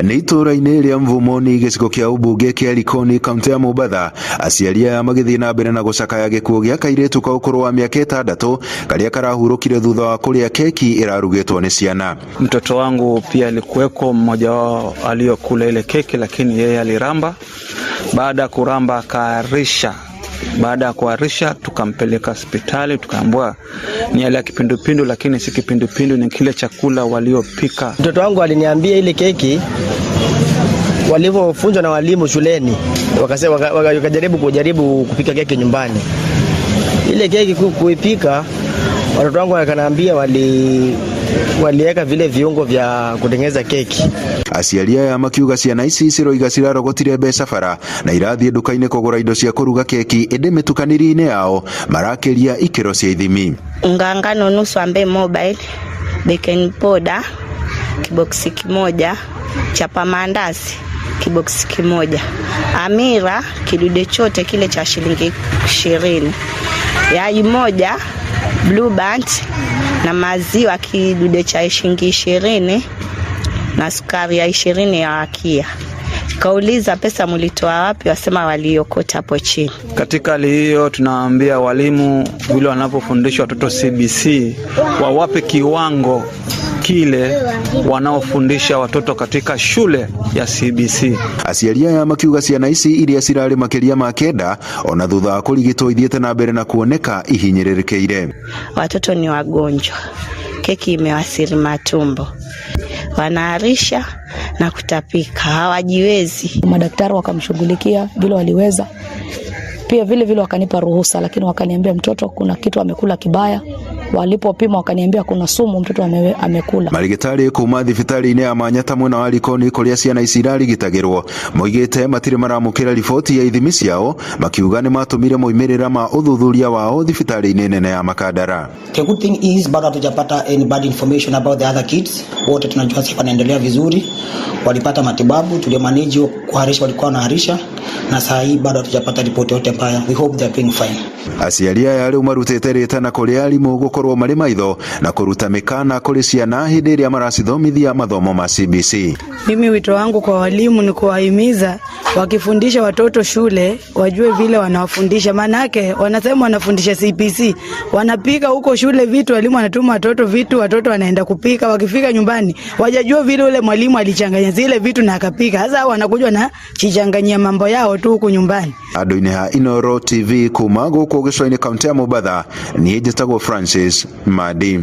Nĩ itũra-inĩ rĩa Mvumoni gĩcigo kĩa ũmbunge kĩa Likoni kaunti ya Mombatha, aciari aya magĩthiĩ na mbere na gũcakaya gĩkuũ gĩa kairĩtu ka ũkũrũ wa mĩaka 6 karĩa karahurũkire thutha wa kũrĩa keki irarugĩtwo nĩ ciana. Mtoto wangu pia alikuweko, mmoja wao aliyokula ile keki, lakini yeye aliramba. Baada ya kuramba akaharisha. Baada ya kuharisha tukampeleka hospitali, tukaambiwa ni yale ya kipindupindu, lakini si kipindupindu, ni kile chakula waliopika. Mtoto wangu aliniambia ile keki walivyofunzwa na walimu shuleni, wakajaribu kupika keki nyumbani. Ile keki kuipika, watoto wangu wakaniambia waliweka vile viungo vya kutengeneza keki. Aciari aya makiuga ciana ici ciroiga cirarogotire mbeca bara na irathiĩ nduka-inĩ kũgũra indo cia kũruga keki, ĩndĩ mĩtukanĩrie-inĩ yao marakĩria ikĩro cia ithimi. Unga ngano nusu ambaye mobile, baking powder kiboksi kimoja, chapa mandazi kiboksi kimoja, amira kidude chote kile cha shilingi 20, yai moja, blue band na maziwa kidude cha shilingi 20 na sukari ya 20 ya wakia. Kauliza pesa mlitoa wapi, wasema waliokota hapo chini. Katika hali hiyo tunawaambia walimu vile wanapofundisha watoto CBC wawape kiwango kile wanaofundisha watoto katika shule ya CBC. Aciari aya makiuga ciana ici iria cirarĩ makĩria ma 9 ona thutha wa kũrigitwo ithiĩte na mbere na kuoneka ihinyĩrĩrĩkĩire. Watoto ni wagonjwa, keki imewasiri matumbo, wanaharisha na kutapika, hawajiwezi. Madaktari wakamshughulikia vile waliweza, pia vile wakanipa ruhusa, lakini wakaniambia mtoto kuna kitu amekula kibaya. Walipopima wakaniambia kuna sumu mtoto amekula. Marigitari kuma thibitarĩ-inĩ ya Manyata mwena wa Likoni kũrĩa ciana ici irarigitagĩrwo moigĩte matirĩ maramũkĩra riboti ya ithimi ciao, makiuga nĩ matũmire moimĩrĩra ma ũthuthuria wao thibitarĩ-inĩ nene ya Makadara. The good thing is bado hatujapata any bad information about the other kids. Wote tunajua sasa wanaendelea vizuri, walipata matibabu, tulimanage kuharisha, walikuwa wanaharisha, na saa hii bado hatujapata ripoti yote mbaya. We hope they are doing fine. Aciari aya rĩu marutĩte rĩtana kũrĩ arimũ gũkorwo marĩ maitho na kũruta mĩkana kũrĩ ciana hĩndĩ ĩrĩa maracithomithia mathomo ma CBC. Mimi wito wangu kwa walimu ni kuwahimiza wakifundisha watoto shule wajue vile wanawafundisha, manake wanasema wanafundisha CBC, wanapika huko shule vitu, walimu wanatuma watoto vitu, watoto wanaenda kupika, wakifika nyumbani wajajua vile ule mwalimu alichanganya zile vitu na akapika. Sasa wanakuja na chichanganyia mambo yao tu huko nyumbani. Andũ-inĩ ha Inooro TV kuma gũkũ gĩcũa-inĩ kaunti ya Mombatha, niĩ njĩtagwo Francis Madi.